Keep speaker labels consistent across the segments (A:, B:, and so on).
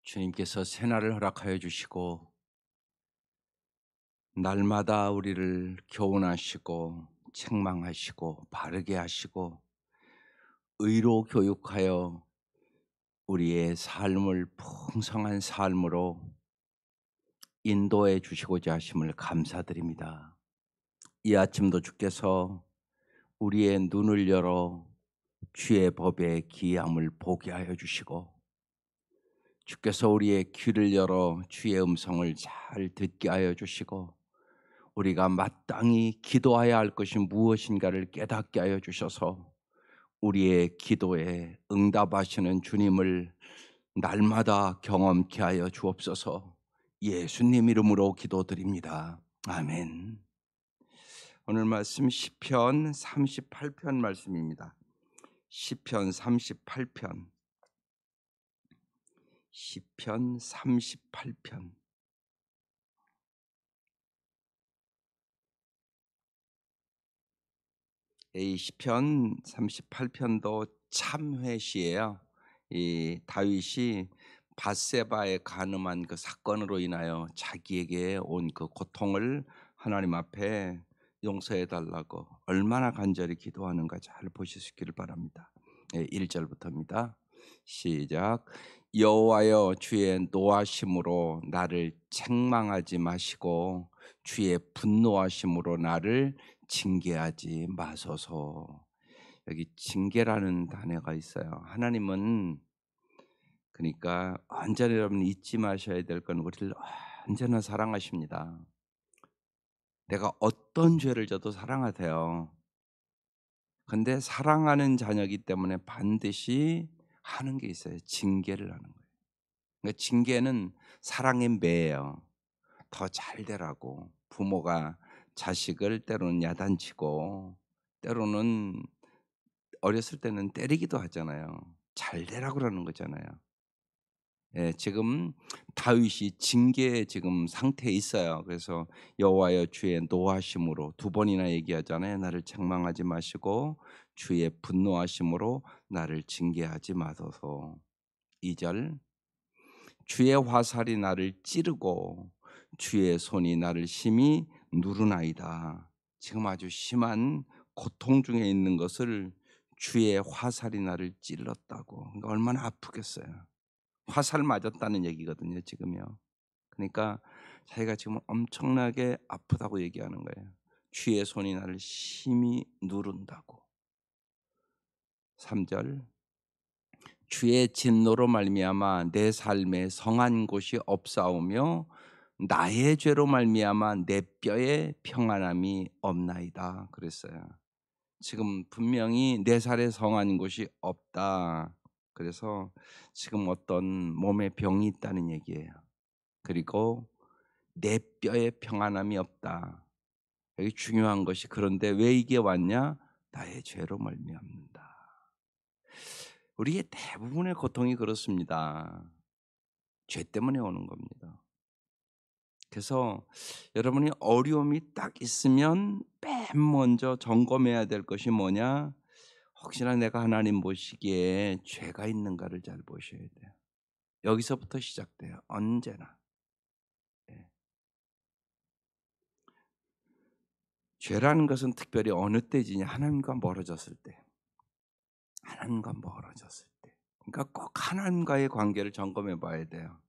A: 주님께서 새날을 허락하여 주시고 날마다 우리를 교훈하시고 책망하시고 바르게 하시고 의로 교육하여 우리의 삶을 풍성한 삶으로 인도해 주시고자 하심을 감사드립니다. 이 아침도 주께서 우리의 눈을 열어 주의 법의 기이함을 보게 하여 주시고 주께서 우리의 귀를 열어 주의 음성을 잘 듣게 하여 주시고 우리가 마땅히 기도해야 할 것이 무엇인가를 깨닫게 하여 주셔서 우리의 기도에 응답하시는 주님을 날마다 경험케 하여 주옵소서. 예수님 이름으로 기도드립니다. 아멘. 오늘 말씀 시편 38편 말씀입니다. 시편 38편. 시편 38편. 이 시편 38편도 참회시예요. 이 다윗이 밧세바의 간음한 그 사건으로 인하여 자기에게 온 그 고통을 하나님 앞에 용서해 달라고 얼마나 간절히 기도하는가 잘 보실 수 있기를 바랍니다. 1절부터입니다. 시작. 여호와여 주의 노하심으로 나를 책망하지 마시고 주의 분노하심으로 나를 징계하지 마소서. 여기 징계라는 단어가 있어요. 하나님은 그러니까 언제나 여러분 잊지 마셔야 될 건 우리를 언제나 사랑하십니다. 내가 어떤 죄를 져도 사랑하세요. 근데 사랑하는 자녀이기 때문에 반드시 하는 게 있어요. 징계를 하는 거예요. 그러니까 징계는 사랑의 매예요. 더 잘 되라고 부모가 자식을 때로는 야단치고 때로는 어렸을 때는 때리기도 하잖아요. 잘 되라 그러는 거잖아요. 예, 지금 다윗이 징계의 지금 상태에 있어요. 그래서 여호와여 주의 노하심으로 두 번이나 얘기하잖아요. 나를 책망하지 마시고 주의 분노하심으로 나를 징계하지 마소서. 2절 주의 화살이 나를 찌르고 주의 손이 나를 심히 누르나이다. 지금 아주 심한 고통 중에 있는 것을 주의 화살이 나를 찔렀다고. 그러니까 얼마나 아프겠어요. 화살 맞았다는 얘기거든요, 지금요. 그러니까 자기가 지금 엄청나게 아프다고 얘기하는 거예요. 주의 손이 나를 심히 누른다고. 3절 주의 진노로 말미암아 내 삶에 성한 곳이 없사오며 나의 죄로 말미암아 내 뼈에 평안함이 없나이다 그랬어요. 지금 분명히 내 살에 성한 곳이 없다. 그래서 지금 어떤 몸에 병이 있다는 얘기예요. 그리고 내 뼈에 평안함이 없다. 여기 중요한 것이 그런데 왜 이게 왔냐? 나의 죄로 말미암는다. 우리의 대부분의 고통이 그렇습니다. 죄 때문에 오는 겁니다. 그래서 여러분이 어려움이 딱 있으면 맨 먼저 점검해야 될 것이 뭐냐? 혹시나 내가 하나님 보시기에 죄가 있는가를 잘 보셔야 돼요. 여기서부터 시작돼요. 언제나. 예. 죄라는 것은 특별히 어느 때지냐? 하나님과 멀어졌을 때. 하나님과 멀어졌을 때. 그러니까 꼭 하나님과의 관계를 점검해 봐야 돼요.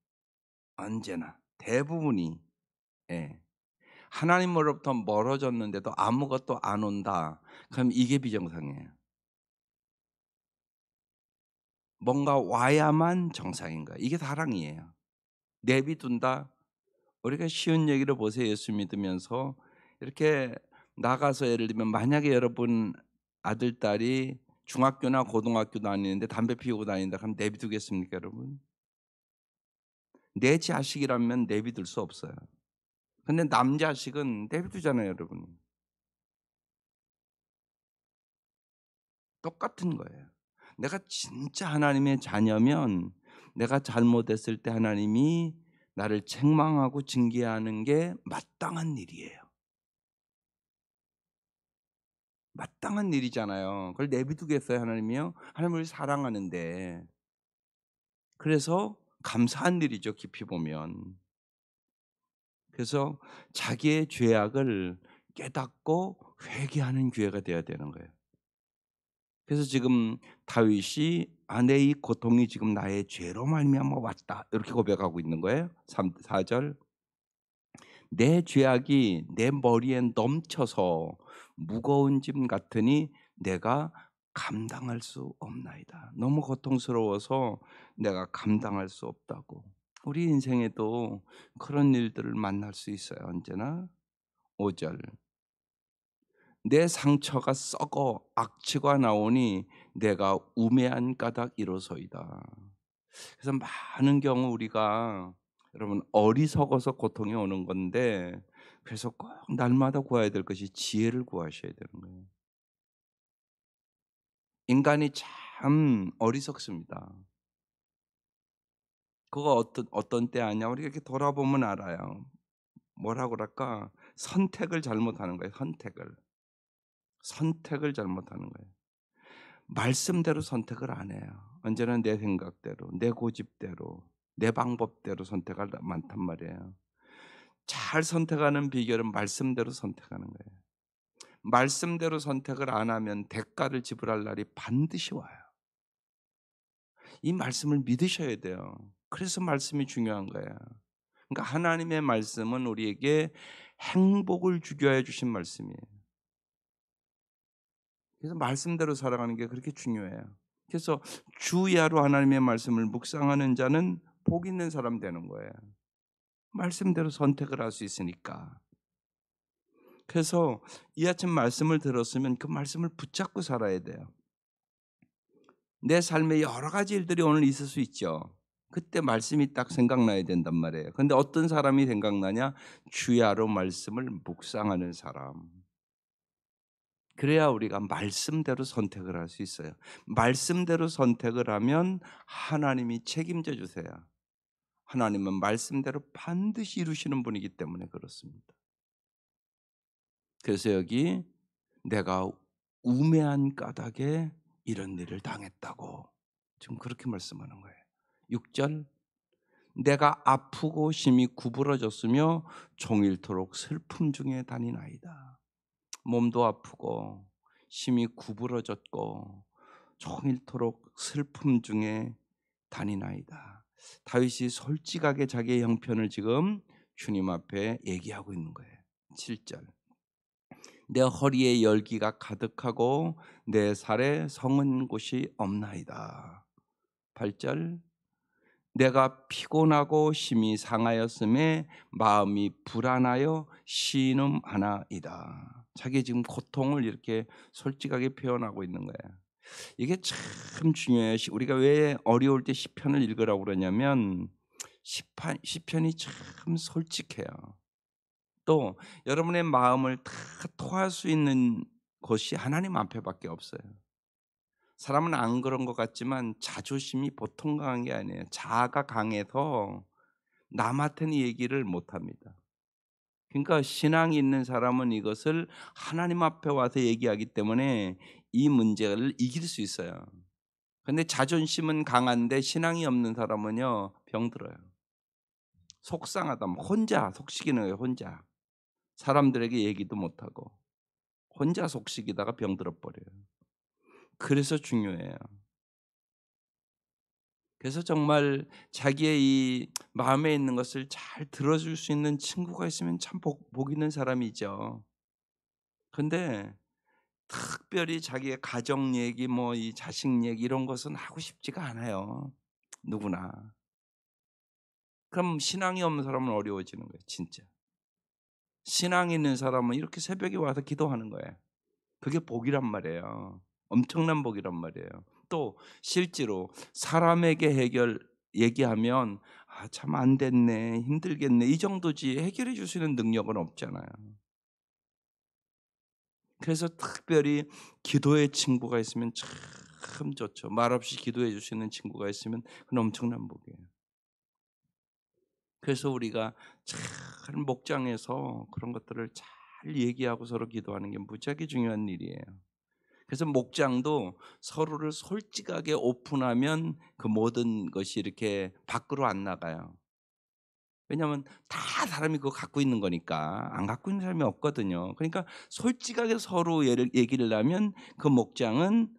A: 언제나. 대부분이. 예. 하나님으로부터 멀어졌는데도 아무것도 안 온다. 그럼 이게 비정상이에요. 뭔가 와야만 정상인 거예요. 이게 사랑이에요. 내비둔다. 우리가 쉬운 얘기를 보세요. 예수 믿으면서 이렇게 나가서 예를 들면 만약에 여러분 아들 딸이 중학교나 고등학교 다니는데 담배 피우고 다닌다 그럼 내비두겠습니까, 여러분? 내 자식이라면 내비둘 수 없어요. 근데 남 자식은 내비두잖아요, 여러분. 똑같은 거예요. 내가 진짜 하나님의 자녀면 내가 잘못했을 때 하나님이 나를 책망하고 징계하는 게 마땅한 일이에요. 마땅한 일이잖아요. 그걸 내비두겠어요, 하나님이요? 하나님을 사랑하는데. 그래서 감사한 일이죠, 깊이 보면. 그래서 자기의 죄악을 깨닫고 회개하는 기회가 돼야 되는 거예요. 그래서 지금 다윗이 내 이 고통이 지금 나의 죄로 말미암아 왔다." 이렇게 고백하고 있는 거예요. 4절 "내 죄악이 내 머리에 넘쳐서 무거운 짐 같으니 내가 감당할 수 없나이다." 너무 고통스러워서 내가 감당할 수 없다고. 우리 인생에도 그런 일들을 만날 수 있어요, 언제나. 5절 "내 상처가 썩어 악취가 나오니 내가 우매한 까닭 이로소이다." 그래서 많은 경우 우리가 여러분 어리석어서 고통이 오는 건데, 그래서 꼭 날마다 구해야 될 것이 지혜를 구하셔야 되는 거예요. 인간이 참 어리석습니다. 그거 어떤 때 아냐? 우리가 이렇게 돌아보면 알아요. 뭐라고 그럴까? 선택을 잘못하는 거예요, 선택을. 선택을 잘못하는 거예요. 말씀대로 선택을 안 해요. 언제나 내 생각대로, 내 고집대로, 내 방법대로 선택할 때 많단 말이에요. 잘 선택하는 비결은 말씀대로 선택하는 거예요. 말씀대로 선택을 안 하면 대가를 지불할 날이 반드시 와요. 이 말씀을 믿으셔야 돼요. 그래서 말씀이 중요한 거예요. 그러니까 하나님의 말씀은 우리에게 행복을 주게 해 주신 말씀이에요. 그래서 말씀대로 살아가는 게 그렇게 중요해요. 그래서 주야로 하나님의 말씀을 묵상하는 자는 복 있는 사람 되는 거예요. 말씀대로 선택을 할 수 있으니까. 그래서 이 아침 말씀을 들었으면 그 말씀을 붙잡고 살아야 돼요. 내 삶에 여러 가지 일들이 오늘 있을 수 있죠. 그때 말씀이 딱 생각나야 된단 말이에요. 근데 어떤 사람이 생각나냐? 주야로 말씀을 묵상하는 사람. 그래야 우리가 말씀대로 선택을 할 수 있어요. 말씀대로 선택을 하면 하나님이 책임져 주세요. 하나님은 말씀대로 반드시 이루시는 분이기 때문에 그렇습니다. 그래서 여기 내가 우매한 까닭에 이런 일을 당했다고 지금 그렇게 말씀하는 거예요. 6절 내가 아프고 심히 구부러졌으며 종일토록 슬픔 중에 다니나이다. 몸도 아프고 심히 구부러졌고 종일토록 슬픔 중에 다니나이다. 다윗이 솔직하게 자기의 형편을 지금 주님 앞에 얘기하고 있는 거예요. 7절 내 허리에 열기가 가득하고 내 살에 성은 곳이 없나이다. 8절 내가 피곤하고 심히 상하였음에 마음이 불안하여 신음하나이다. 자기 지금 고통을 이렇게 솔직하게 표현하고 있는 거예요. 이게 참 중요해요. 우리가 왜 어려울 때 시편을 읽으라고 그러냐면 시편이 참 솔직해요. 또 여러분의 마음을 다 토할 수 있는 곳이 하나님 앞에밖에 없어요. 사람은 안 그런 것 같지만 자존심이 보통 강한 게 아니에요. 자아가 강해서 남한테는 얘기를 못 합니다. 그러니까 신앙이 있는 사람은 이것을 하나님 앞에 와서 얘기하기 때문에 이 문제를 이길 수 있어요. 근데 자존심은 강한데 신앙이 없는 사람은요 병들어요. 속상하다. 혼자 속삭이는 거예요. 혼자. 사람들에게 얘기도 못하고 혼자 속삭이다가 병들어 버려요. 그래서 중요해요. 그래서 정말 자기의 이 마음에 있는 것을 잘 들어줄 수 있는 친구가 있으면 참 복 있는 사람이죠. 근데 특별히 자기의 가정 얘기 뭐 이 자식 얘기 이런 것은 하고 싶지가 않아요. 누구나. 그럼 신앙이 없는 사람은 어려워지는 거예요, 진짜. 신앙 있는 사람은 이렇게 새벽에 와서 기도하는 거예요. 그게 복이란 말이에요. 엄청난 복이란 말이에요. 또 실제로 사람에게 얘기하면 참 안 됐네. 힘들겠네. 이 정도지 해결해 줄 수 있는 능력은 없잖아요. 그래서 특별히 기도의 친구가 있으면 참 좋죠. 말없이 기도해 주시는 친구가 있으면 그건 엄청난 복이에요. 그래서 우리가 잘 목장에서 그런 것들을 잘 얘기하고 서로 기도하는 게 무지하게 중요한 일이에요. 그래서 목장도 서로를 솔직하게 오픈하면 그 모든 것이 이렇게 밖으로 안 나가요. 왜냐하면 다 사람이 그거 갖고 있는 거니까. 안 갖고 있는 사람이 없거든요. 그러니까 솔직하게 서로 얘기를 하면 그 목장은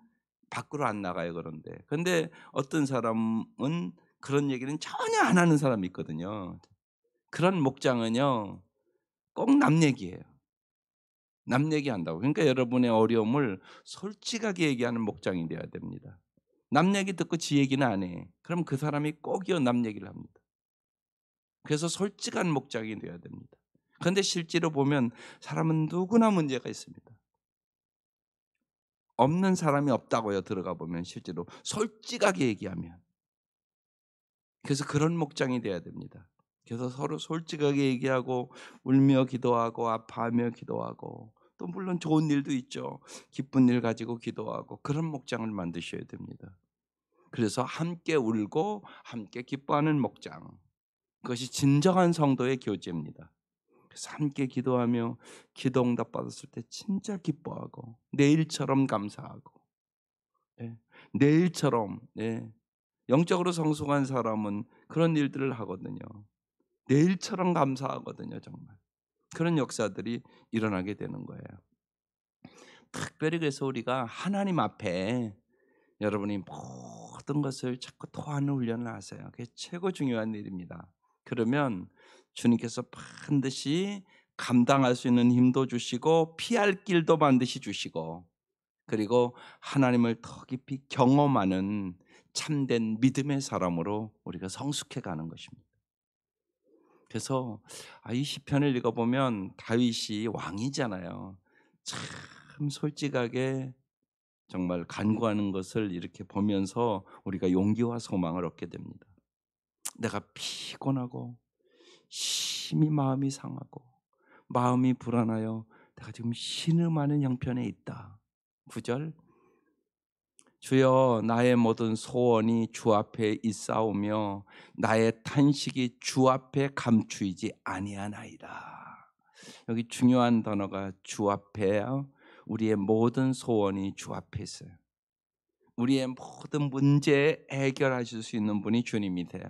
A: 밖으로 안 나가요, 그런데. 근데 어떤 사람은 그런 얘기는 전혀 안 하는 사람이 있거든요. 그런 목장은요, 꼭 남 얘기예요. 남 얘기한다고. 그러니까 여러분의 어려움을 솔직하게 얘기하는 목장이 돼야 됩니다. 남 얘기 듣고 지 얘기는 안 해. 그럼 그 사람이 꼭이요 남 얘기를 합니다. 그래서 솔직한 목장이 돼야 됩니다. 그런데 실제로 보면 사람은 누구나 문제가 있습니다. 없는 사람이 없다고요. 들어가 보면 실제로 솔직하게 얘기하면. 그래서 그런 목장이 돼야 됩니다. 그래서 서로 솔직하게 얘기하고 울며 기도하고 아파하며 기도하고 또 물론 좋은 일도 있죠. 기쁜 일 가지고 기도하고 그런 목장을 만드셔야 됩니다. 그래서 함께 울고 함께 기뻐하는 목장. 그것이 진정한 성도의 교제입니다. 그래서 함께 기도하며 기도 응답 받았을 때 진짜 기뻐하고 내일처럼 감사하고 예. 내일처럼 예. 영적으로 성숙한 사람은 그런 일들을 하거든요. 내일처럼 감사하거든요, 정말. 그런 역사들이 일어나게 되는 거예요. 특별히 그래서 우리가 하나님 앞에 여러분이 모든 것을 자꾸 토하는 훈련을 하세요. 그게 최고 중요한 일입니다. 그러면 주님께서 반드시 감당할 수 있는 힘도 주시고 피할 길도 반드시 주시고 그리고 하나님을 더 깊이 경험하는 참된 믿음의 사람으로 우리가 성숙해 가는 것입니다. 그래서 이 시편을 읽어보면 다윗이 왕이잖아요. 참 솔직하게 정말 간구하는 것을 이렇게 보면서 우리가 용기와 소망을 얻게 됩니다. 내가 피곤하고 심히 마음이 상하고 마음이 불안하여 내가 지금 신음하는 형편에 있다. 9절 주여 나의 모든 소원이 주 앞에 있사오며 나의 탄식이 주 앞에 감추이지 아니하나이다. 여기 중요한 단어가 주 앞에요. 우리의 모든 소원이 주 앞에 있어요. 우리의 모든 문제 해결하실 수 있는 분이 주님이세요.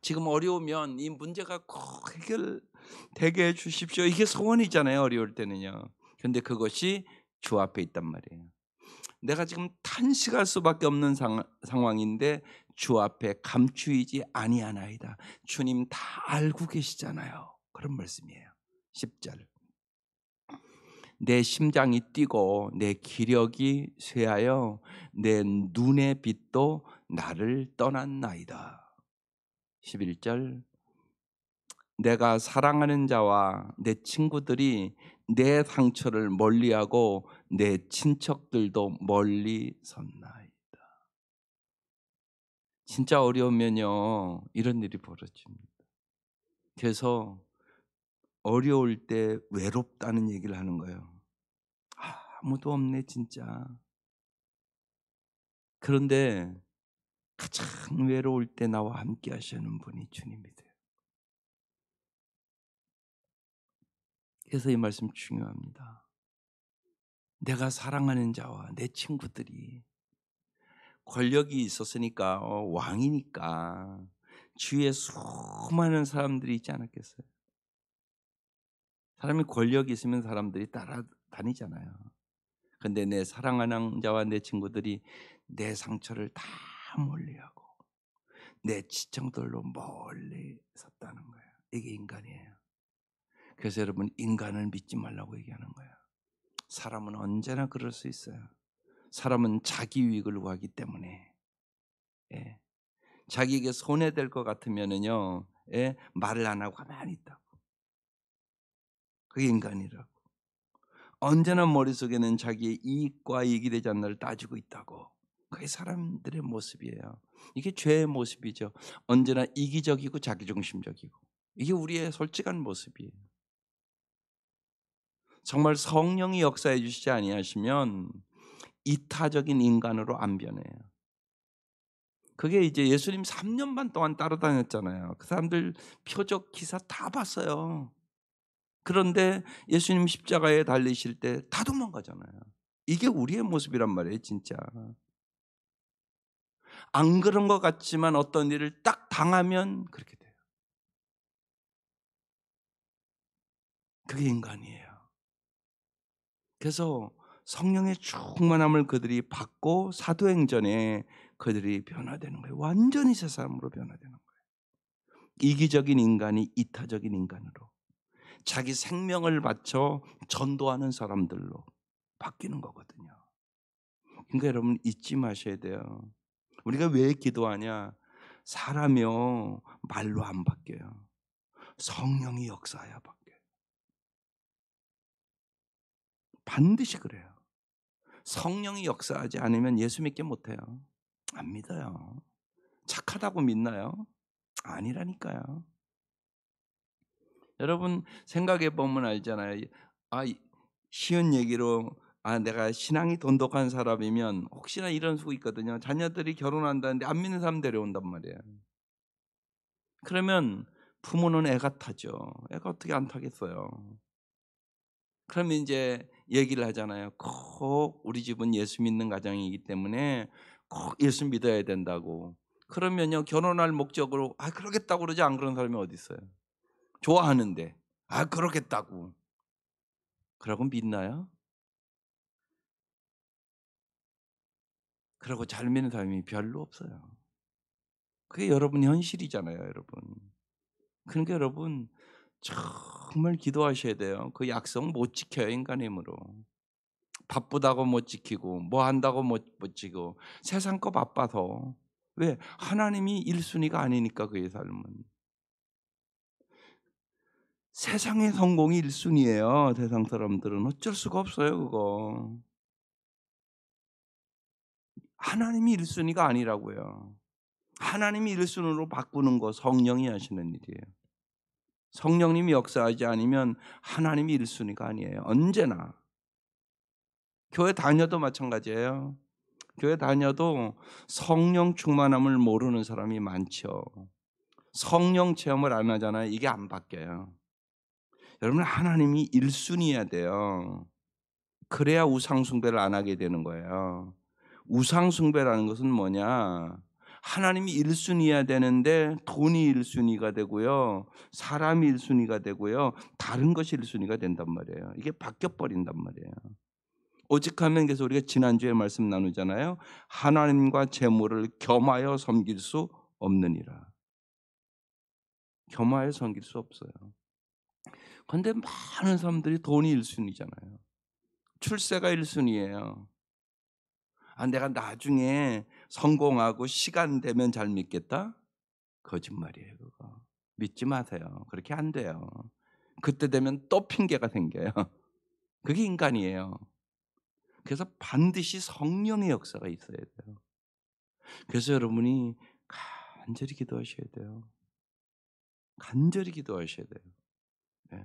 A: 지금 어려우면 이 문제가 꼭 해결되게 해 주십시오. 이게 소원이잖아요. 어려울 때는요. 근데 그것이 주 앞에 있단 말이에요. 내가 지금 탄식할 수밖에 없는 상황인데 주 앞에 감추이지 아니하나이다. 주님 다 알고 계시잖아요. 그런 말씀이에요. 10절. 내 심장이 뛰고 내 기력이 쇠하여 내 눈의 빛도 나를 떠났나이다. 11절. 내가 사랑하는 자와 내 친구들이 내 상처를 멀리하고 내 친척들도 멀리 섰나이다. 진짜 어려우면요 이런 일이 벌어집니다. 그래서 어려울 때 외롭다는 얘기를 하는 거예요. 아무도 없네 진짜. 그런데 가장 외로울 때 나와 함께 하시는 분이 주님이세요. 그래서 이 말씀 중요합니다. 내가 사랑하는 자와 내 친구들이 권력이 있었으니까 왕이니까 주위에 수많은 사람들이 있지 않았겠어요? 사람이 권력이 있으면 사람들이 따라다니잖아요. 근데 내 사랑하는 자와 내 친구들이 내 상처를 다 멀리하고 내 지청들로 멀리 섰다는 거예요. 이게 인간이에요. 그래서 여러분 인간을 믿지 말라고 얘기하는 거예요. 사람은 언제나 그럴 수 있어요. 사람은 자기 유익을 구하기 때문에 예. 자기에게 손해될 것 같으면은요 예, 말을 안 하고 가만히 있다고. 그게 인간이라고. 언제나 머릿속에는 자기의 이익과 이익이 되지 않나를 따지고 있다고. 그게 사람들의 모습이에요. 이게 죄의 모습이죠. 언제나 이기적이고 자기중심적이고. 이게 우리의 솔직한 모습이에요. 정말 성령이 역사해 주시지 아니하시면 이타적인 인간으로 안 변해요. 그게 이제 예수님 3년 반 동안 따라다녔잖아요. 그 사람들 표적 기사 다 봤어요. 그런데 예수님 십자가에 달리실 때 다 도망가잖아요. 이게 우리의 모습이란 말이에요 진짜. 안 그런 것 같지만 어떤 일을 딱 당하면 그렇게 돼요. 그게 인간이에요. 그래서 성령의 충만함을 그들이 받고 사도행전에 그들이 변화되는 거예요. 완전히 새 사람으로 변화되는 거예요. 이기적인 인간이 이타적인 인간으로, 자기 생명을 바쳐 전도하는 사람들로 바뀌는 거거든요. 그러니까 여러분 잊지 마셔야 돼요. 우리가 왜 기도하냐? 사람이요 말로 안 바뀌어요. 성령이 역사해야 바뀌어요. 반드시 그래요. 성령이 역사하지 않으면 예수 믿게 못해요. 안 믿어요. 착하다고 믿나요? 아니라니까요. 여러분 생각해 보면 알잖아요. 쉬운 얘기로 내가 신앙이 돈독한 사람이면 혹시나 이런 수가 있거든요. 자녀들이 결혼한다는데 안 믿는 사람 데려온단 말이에요. 그러면 부모는 애가 타죠. 애가 어떻게 안 타겠어요. 그러면 인제 얘기를 하잖아요. 꼭 우리 집은 예수 믿는 가정이기 때문에 꼭 예수 믿어야 된다고. 그러면요 결혼할 목적으로 그러겠다고 그러지 안 그러는 사람이 어디 있어요. 좋아하는데 그러겠다고. 그러고 믿나요? 그러고 잘 믿는 사람이 별로 없어요. 그게 여러분 현실이잖아요, 여러분. 그러니까 여러분 정말 기도하셔야 돼요. 그 약속 못 지켜요, 인간의 힘으로. 바쁘다고 못 지키고 뭐 한다고 못 지키고 세상 거 바빠서. 왜? 하나님이 1순위가 순위가 아니니까 그의 삶은. 세상의 성공이 1순위 순위예요. 세상 사람들은 어쩔 수가 없어요, 그거. 하나님이 1순위가 순위가 아니라고요. 하나님이 1순위로 순위로 바꾸는 거 성령이 하시는 일이에요. 성령님이 역사하지 않으면 하나님이 1순위가 순위가 아니에요. 언제나. 교회 다녀도 마찬가지예요. 교회 다녀도 성령 충만함을 모르는 사람이 많죠. 성령 체험을 안 하잖아요. 이게 안 바뀌어요. 여러분 하나님이 1순위여야 돼요. 그래야 우상 숭배를 안 하게 되는 거예요. 우상 숭배라는 것은 뭐냐? 하나님이 1순위여야 되는데 돈이 1순위가 되고요. 사람이 1순위가 되고요. 다른 것이 1순위가 된단 말이에요. 이게 바뀌어 버린단 말이에요. 오직하면 그래서 우리가 지난주에 말씀 나누잖아요. 하나님과 재물을 겸하여 섬길 수 없느니라. 겸하여 섬길 수 없어요. 그런데 많은 사람들이 돈이 1순위잖아요. 출세가 1순위예요. 내가 나중에 성공하고 시간 되면 잘 믿겠다? 거짓말이에요, 그거. 믿지 마세요. 그렇게 안 돼요. 그때 되면 또 핑계가 생겨요. 그게 인간이에요. 그래서 반드시 성령의 역사가 있어야 돼요. 그래서 여러분이 간절히 기도하셔야 돼요. 간절히 기도하셔야 돼요. 네.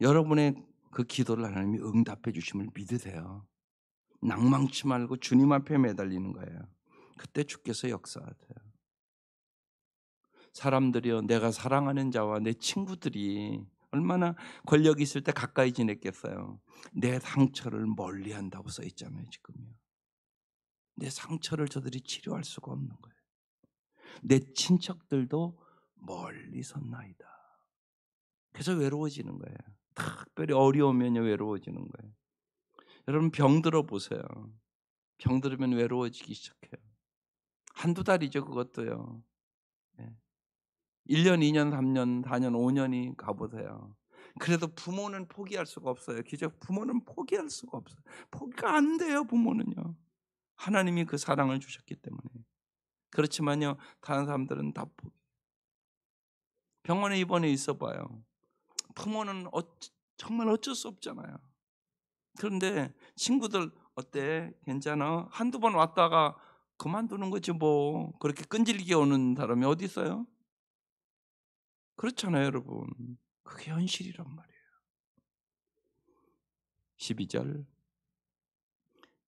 A: 여러분의 그 기도를 하나님이 응답해 주심을 믿으세요. 낭망치 말고 주님 앞에 매달리는 거예요. 그때 주께서 역사하세요. 사람들이요, 내가 사랑하는 자와 내 친구들이 얼마나 권력이 있을 때 가까이 지냈겠어요. 내 상처를 멀리한다고 써 있잖아요, 지금요. 내 상처를 저들이 치료할 수가 없는 거예요. 내 친척들도 멀리 섰나이다. 그래서 외로워지는 거예요. 특별히 어려우면요 외로워지는 거예요. 여러분 병 들어 보세요. 병 들으면 외로워지기 시작해요. 한두 달이죠 그것도요. 예. 1 년, 2 년, 3 년, 4 년, 5 년이 가 보세요. 그래도 부모는 포기할 수가 없어요. 기적 부모는 포기할 수가 없어요. 포기가 안 돼요 부모는요. 하나님이 그 사랑을 주셨기 때문에. 그렇지만요 다른 사람들은 다 포기. 병원에 입원해 있어 봐요. 부모는 정말 어쩔 수 없잖아요. 그런데 친구들 "어때? 괜찮아?" 한두 번 왔다가 그만두는 거지 뭐. 그렇게 끈질기게 오는 사람이 어디 있어요? 그렇잖아요, 여러분. 그게 현실이란 말이에요. 12절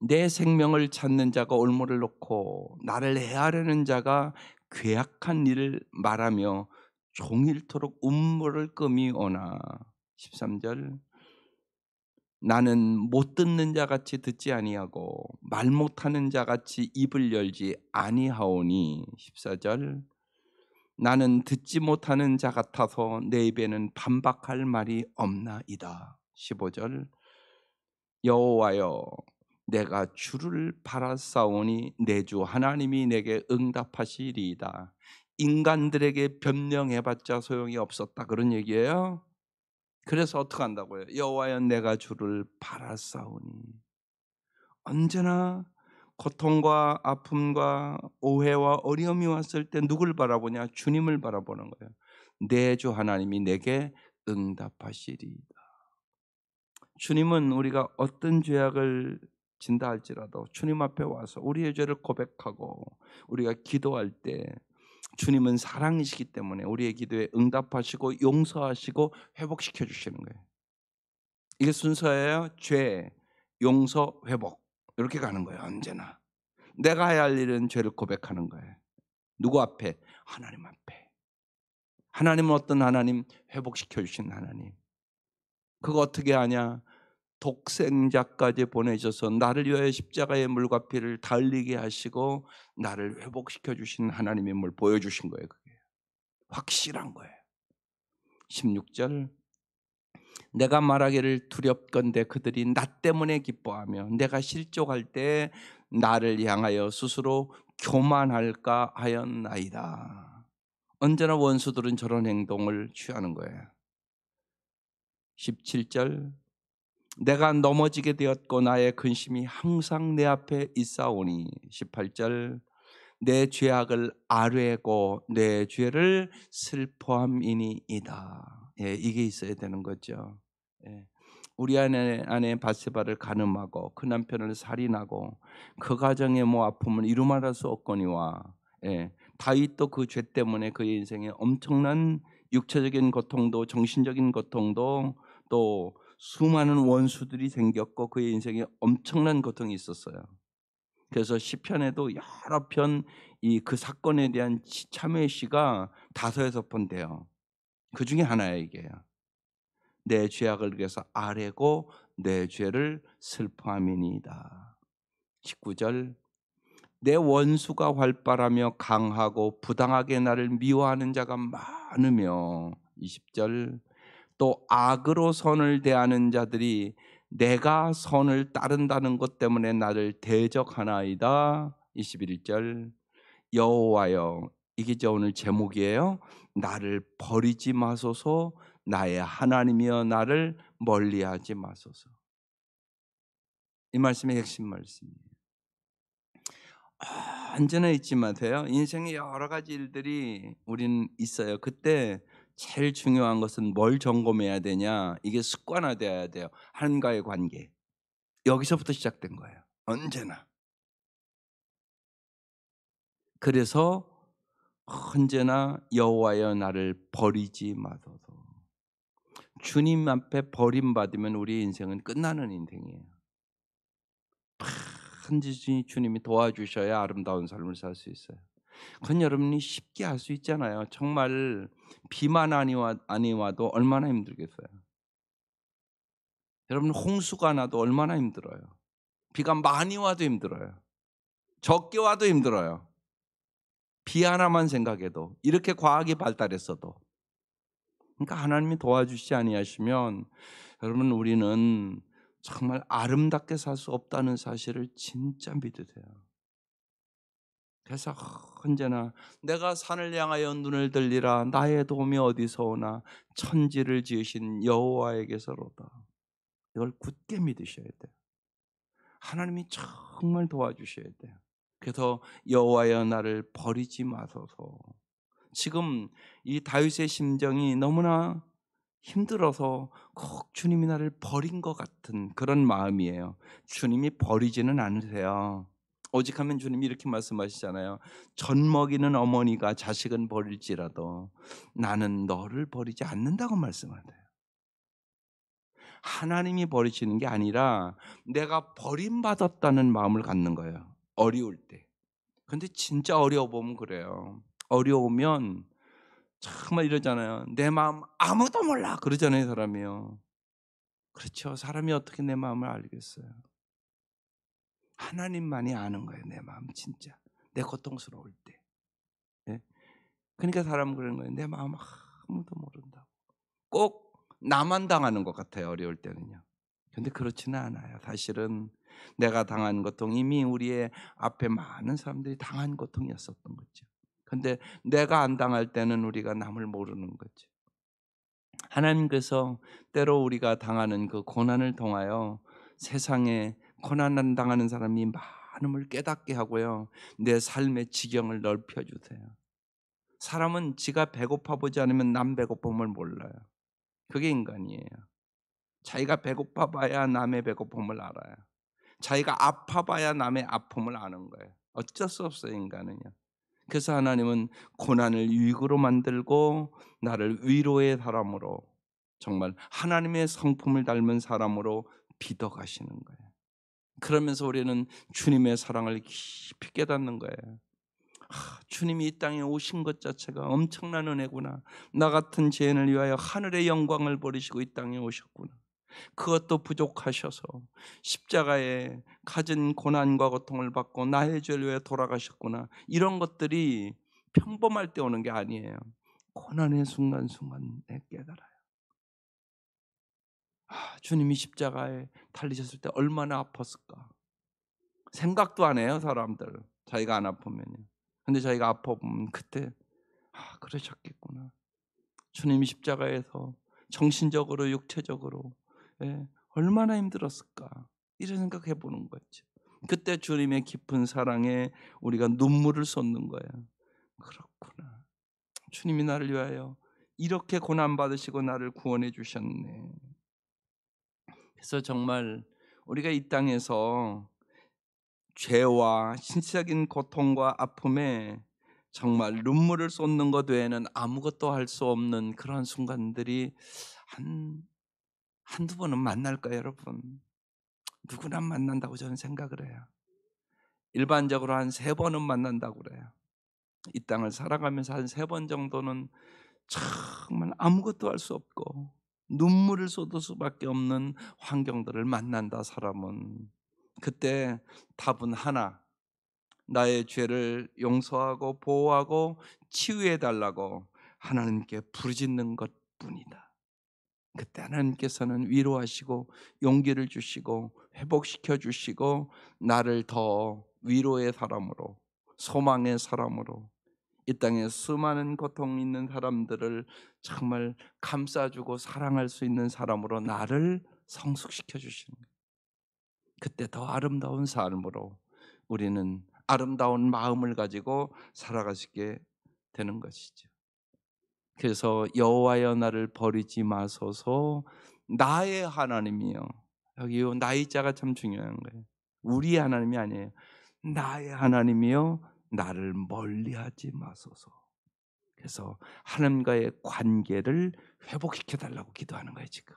A: 내 생명을 찾는 자가 올무를 놓고 나를 해하려는 자가 괴악한 일을 말하며 종일토록 음모를 끔이 오나. 13절 나는 못 듣는 자같이 듣지 아니하고 말 못하는 자같이 입을 열지 아니하오니 14절 나는 듣지 못하는 자 같아서 내 입에는 반박할 말이 없나이다. 15절 여호와여 내가 주를 바라사오니 내 주 하나님이 내게 응답하시리이다. 인간들에게 변명해봤자 소용이 없었다 그런 얘기예요. 그래서 어떻게 한다고요? 여호와여 내가 주를 바라사오니 언제나 고통과 아픔과 오해와 어려움이 왔을 때 누굴 바라보냐? 주님을 바라보는 거예요. 내 주 하나님이 내게 응답하시리이다. 주님은 우리가 어떤 죄악을 진다 할지라도 주님 앞에 와서 우리의 죄를 고백하고 우리가 기도할 때 주님은 사랑이시기 때문에 우리의 기도에 응답하시고 용서하시고 회복시켜 주시는 거예요. 이게 순서예요. 죄, 용서, 회복. 이렇게 가는 거예요. 언제나. 내가 해야 할 일은 죄를 고백하는 거예요. 누구 앞에? 하나님 앞에. 하나님은 어떤 하나님? 회복시켜 주신 하나님. 그거 어떻게 하냐? 독생자까지 보내셔서 나를 위하여 십자가의 물과 피를 다 흘리게 하시고 나를 회복시켜 주신 하나님임을 보여주신 거예요. 그게 확실한 거예요. 16절 내가 말하기를 두렵건대 그들이 나 때문에 기뻐하며 내가 실족할 때 나를 향하여 스스로 교만할까 하였나이다. 언제나 원수들은 저런 행동을 취하는 거예요. 17절 내가 넘어지게 되었고 나의 근심이 항상 내 앞에 있사오니 18절 내 죄악을 아뢰고 내 죄를 슬퍼함이니이다. 예, 이게 있어야 되는 거죠. 예. 우리 아내 바세바를 간음하고 그 남편을 살인하고 그 가정의 뭐 아픔을 이루 말할 수 없거니와 예. 다윗도 그 죄 때문에 그의 인생에 엄청난 육체적인 고통도 정신적인 고통도 또 수많은 원수들이 생겼고 그의 인생에 엄청난 고통이 있었어요. 그래서 시편에도 여러 편 이 그 사건에 대한 참회 시가 5-6번 돼요. 그 중에 하나예요, 이게요. 내 죄악을 위해서 아뢰고 내 죄를 슬퍼함이니이다. 19절 내 원수가 활발하며 강하고 부당하게 나를 미워하는 자가 많으며 20절 또 악으로 선을 대하는 자들이 내가 선을 따른다는 것 때문에 나를 대적하나이다. 21절 여호와여 이게 저 오늘 제목이에요. 나를 버리지 마소서 나의 하나님이여 나를 멀리하지 마소서. 이 말씀의 핵심 말씀이에요. 언제나 잊지 마세요. 인생에 여러 가지 일들이 우리는 있어요. 그때 제일 중요한 것은 뭘 점검해야 되냐? 이게 습관화돼야 돼요. 하나님과의 관계. 여기서부터 시작된 거예요. 언제나. 그래서 언제나 여호와여 나를 버리지 마소서. 주님 앞에 버림받으면 우리 인생은 끝나는 인생이에요. 반드시 주님이 도와주셔야 아름다운 삶을 살 수 있어요. 그건 여러분이 쉽게 할 수 있잖아요. 정말 비만 아니 와도 얼마나 힘들겠어요. 여러분 홍수가 나도 얼마나 힘들어요. 비가 많이 와도 힘들어요. 적게 와도 힘들어요. 비 하나만 생각해도 이렇게 과학이 발달했어도 그러니까 하나님이 도와주시지 아니하시면 여러분 우리는 정말 아름답게 살 수 없다는 사실을 진짜 믿으세요. 그래서 언제나 내가 산을 향하여 눈을 들리라 나의 도움이 어디서 오나 천지를 지으신 여호와에게서로다. 이걸 굳게 믿으셔야 돼요. 하나님이 정말 도와주셔야 돼요. 그래서 여호와여 나를 버리지 마소서. 지금 이 다윗의 심정이 너무나 힘들어서 꼭 주님이 나를 버린 것 같은 그런 마음이에요. 주님이 버리지는 않으세요. 오직 하면 주님이 이렇게 말씀하시잖아요. 젖 먹이는 어머니가 자식은 버릴지라도 나는 너를 버리지 않는다고 말씀하세요. 하나님이 버리시는 게 아니라 내가 버림받았다는 마음을 갖는 거예요. 어려울 때. 근데 진짜 어려워 보면 그래요. 어려우면 정말 이러잖아요. 내 마음 아무도 몰라 그러잖아요, 사람이요. 그렇죠. 사람이 어떻게 내 마음을 알겠어요. 하나님만이 아는 거예요, 내 마음 진짜. 내 고통스러울 때. 예? 그러니까 사람은 그러는 거예요. 내 마음 아무도 모른다고. 꼭 나만 당하는 것 같아요, 어려울 때는요. 근데 그렇지는 않아요. 사실은 내가 당한 고통, 이미 우리의 앞에 많은 사람들이 당한 고통이었었던 거죠. 근데 내가 안 당할 때는 우리가 남을 모르는 거죠. 하나님께서 때로 우리가 당하는 그 고난을 통하여 세상에 고난 당하는 사람이 많음을 깨닫게 하고요. 내 삶의 지경을 넓혀 주세요. 사람은 지가 배고파 보지 않으면 남 배고픔을 몰라요. 그게 인간이에요. 자기가 배고파 봐야 남의 배고픔을 알아요. 자기가 아파 봐야 남의 아픔을 아는 거예요. 어쩔 수 없어요, 인간은요. 그래서 하나님은 고난을 유익으로 만들고 나를 위로의 사람으로, 정말 하나님의 성품을 닮은 사람으로 빚어 가시는 거예요. 그러면서 우리는 주님의 사랑을 깊이 깨닫는 거예요. 주님이 이 땅에 오신 것 자체가 엄청난 은혜구나. 나 같은 죄인을 위하여 하늘의 영광을 버리시고 이 땅에 오셨구나. 그것도 부족하셔서 십자가에 가진 고난과 고통을 받고 나의 죄를 위해 돌아가셨구나. 이런 것들이 평범할 때 오는 게 아니에요. 고난의 순간순간에 깨달아요. 주님이 십자가에 달리셨을 때 얼마나 아팠을까. 생각도 안 해요, 사람들. 자기가 안 아프면요. 근데 자기가 아파보면 그때 그러셨겠구나. 주님이 십자가에서 정신적으로 육체적으로, 예, 얼마나 힘들었을까, 이런 생각해 보는 거죠. 그때 주님의 깊은 사랑에 우리가 눈물을 쏟는 거예요. 그렇구나. 주님이 나를 위하여 이렇게 고난 받으시고 나를 구원해 주셨네. 그래서 정말 우리가 이 땅에서 죄와 신체적인 고통과 아픔에 정말 눈물을 쏟는 것 외에는 아무것도 할 수 없는 그런 순간들이 한 한두 번은 만날까요, 여러분? 누구나 만난다고 저는 생각을 해요. 일반적으로 한 세 번은 만난다고 그래요. 이 땅을 살아가면서 한 세 번 정도는 정말 아무것도 할 수 없고 눈물을 쏟을 수밖에 없는 환경들을 만난다, 사람은. 그때 답은 하나, 나의 죄를 용서하고 보호하고 치유해 달라고 하나님께 부르짖는 것뿐이다. 그때 하나님께서는 위로하시고 용기를 주시고 회복시켜 주시고 나를 더 위로의 사람으로, 소망의 사람으로, 이 땅에 수많은 고통 있는 사람들을 정말 감싸주고 사랑할 수 있는 사람으로 나를 성숙시켜 주시는 거예요. 그때 더 아름다운 삶으로 우리는 아름다운 마음을 가지고 살아갈 수 있게 되는 것이죠. 그래서 여호와여 나를 버리지 마소서, 나의 하나님이요. 여기 요 나의 자가 참 중요한 거예요. 우리의 하나님이 아니에요. 나의 하나님이요 나를 멀리하지 마소서. 그래서 하나님과의 관계를 회복시켜 달라고 기도하는 거예요, 지금.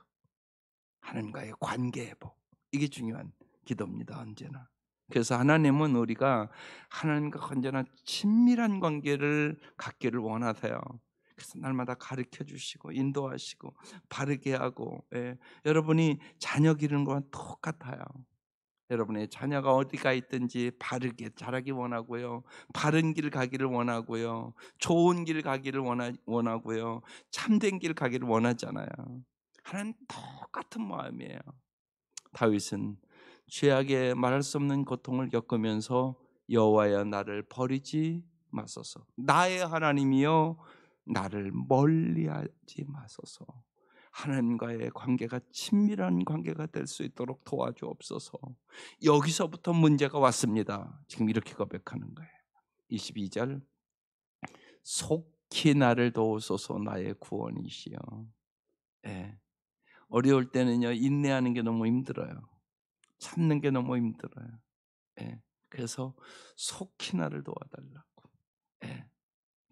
A: 하나님과의 관계 회복. 이게 중요한 기도입니다, 언제나. 그래서 하나님은 우리가 하나님과 언제나 친밀한 관계를 갖기를 원하세요. 그래서 날마다 가르쳐 주시고 인도하시고 바르게 하고, 예. 여러분이 자녀 기르는 거랑 똑같아요. 여러분의 자녀가 어디가 있든지 바르게 자라기 원하고요. 바른 길 가기를 원하고요. 좋은 길 가기를 원하고요. 참된 길 가기를 원하잖아요. 하나님 똑같은 마음이에요. 다윗은 죄악에 말할 수 없는 고통을 겪으면서 여호와여 나를 버리지 마소서, 나의 하나님이여 나를 멀리하지 마소서, 하나님과의 관계가 친밀한 관계가 될 수 있도록 도와주옵소서. 여기서부터 문제가 왔습니다. 지금 이렇게 고백하는 거예요. 22절, 속히 나를 도우소서 나의 구원이시여. 예. 어려울 때는요, 인내하는 게 너무 힘들어요. 참는 게 너무 힘들어요. 예. 그래서 속히 나를 도와달라고. 예.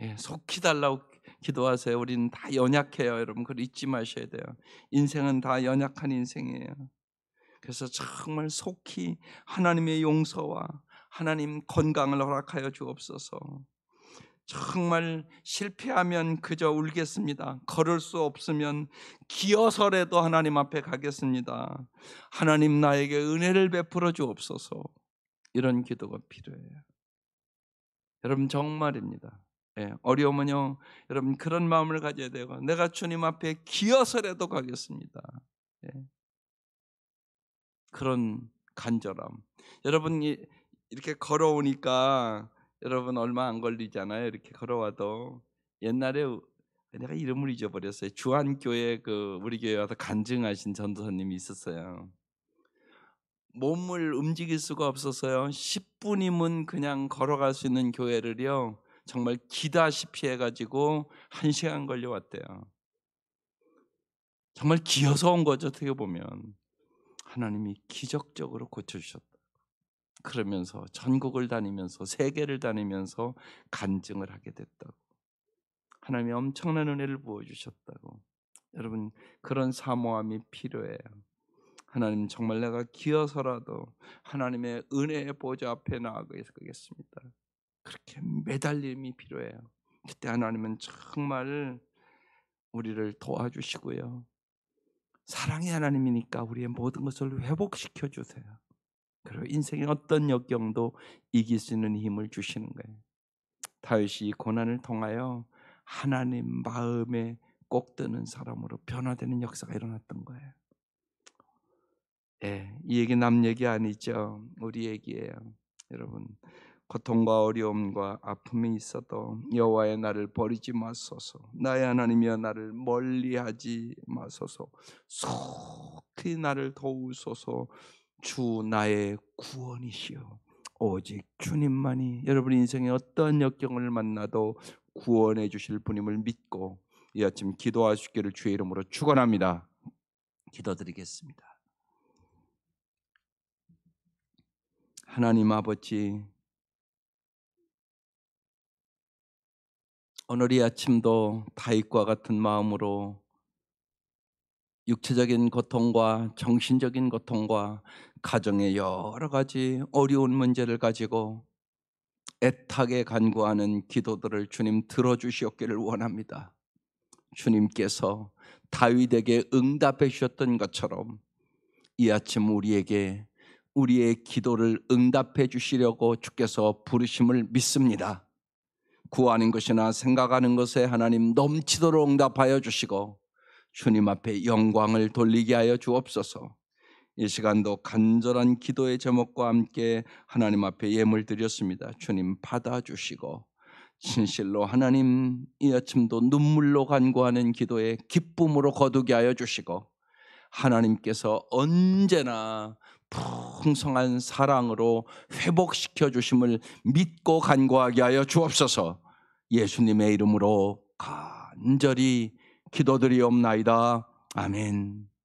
A: 예. 속히 달라고 기도하세요. 우리는 다 연약해요, 여러분. 그걸 잊지 마셔야 돼요. 인생은 다 연약한 인생이에요. 그래서 정말 속히 하나님의 용서와 하나님 건강을 허락하여 주옵소서. 정말 실패하면 그저 울겠습니다. 걸을 수 없으면 기어서라도 하나님 앞에 가겠습니다. 하나님 나에게 은혜를 베풀어 주옵소서. 이런 기도가 필요해요. 여러분 정말입니다. 예, 어려우면요, 여러분 그런 마음을 가져야 돼요. 내가 주님 앞에 기어서라도 가겠습니다. 예, 그런 간절함. 여러분이 이렇게 걸어오니까 여러분 얼마 안 걸리잖아요. 이렇게 걸어와도 옛날에 내가 이름을 잊어버렸어요. 주한교회 그 우리 교회 와서 간증하신 전도사님이 있었어요. 몸을 움직일 수가 없어서요. 10분이면 그냥 걸어갈 수 있는 교회를요. 정말 기다시피 해가지고 1시간 걸려왔대요. 정말 기어서 온 거죠. 어떻게 보면 하나님이 기적적으로 고쳐주셨다. 그러면서 전국을 다니면서 세계를 다니면서 간증을 하게 됐다고. 하나님이 엄청난 은혜를 부어주셨다고. 여러분 그런 사모함이 필요해요. 하나님 정말 내가 기어서라도 하나님의 은혜의 보좌 앞에 나아가겠습니다. 그렇게 매달림이 필요해요. 그때 하나님은 정말 우리를 도와주시고요. 사랑의 하나님이니까 우리의 모든 것을 회복시켜 주세요. 그리고 인생의 어떤 역경도 이길 수 있는 힘을 주시는 거예요. 다윗이 이 고난을 통하여 하나님 마음에 꼭 드는 사람으로 변화되는 역사가 일어났던 거예요. 예, 이 얘기 남 얘기 아니죠. 우리 얘기예요. 여러분 고통과 어려움과 아픔이 있어도 여호와의 나를 버리지 마소서. 나의 하나님이여 나를 멀리하지 마소서. 속히 나를 도우소서. 주 나의 구원이시여. 오직 주님만이 여러분 인생의 어떤 역경을 만나도 구원해 주실 분임을 믿고 이 아침 기도하시기를 주의 이름으로 축원합니다. 기도드리겠습니다. 하나님 아버지, 오늘 이 아침도 다윗과 같은 마음으로 육체적인 고통과 정신적인 고통과 가정의 여러 가지 어려운 문제를 가지고 애타게 간구하는 기도들을 주님 들어주시옵기를 원합니다. 주님께서 다윗에게 응답해 주셨던 것처럼 이 아침 우리에게 우리의 기도를 응답해 주시려고 주께서 부르심을 믿습니다. 구하는 것이나 생각하는 것에 하나님 넘치도록 응답하여 주시고 주님 앞에 영광을 돌리게 하여 주옵소서. 이 시간도 간절한 기도의 제목과 함께 하나님 앞에 예물 드렸습니다. 주님 받아주시고 진실로 하나님 이 아침도 눈물로 간구하는 기도에 기쁨으로 거두게 하여 주시고 하나님께서 언제나 풍성한 사랑으로 회복시켜 주심을 믿고 간구하게 하여 주옵소서. 예수님의 이름으로 간절히 기도드리옵나이다. 아멘.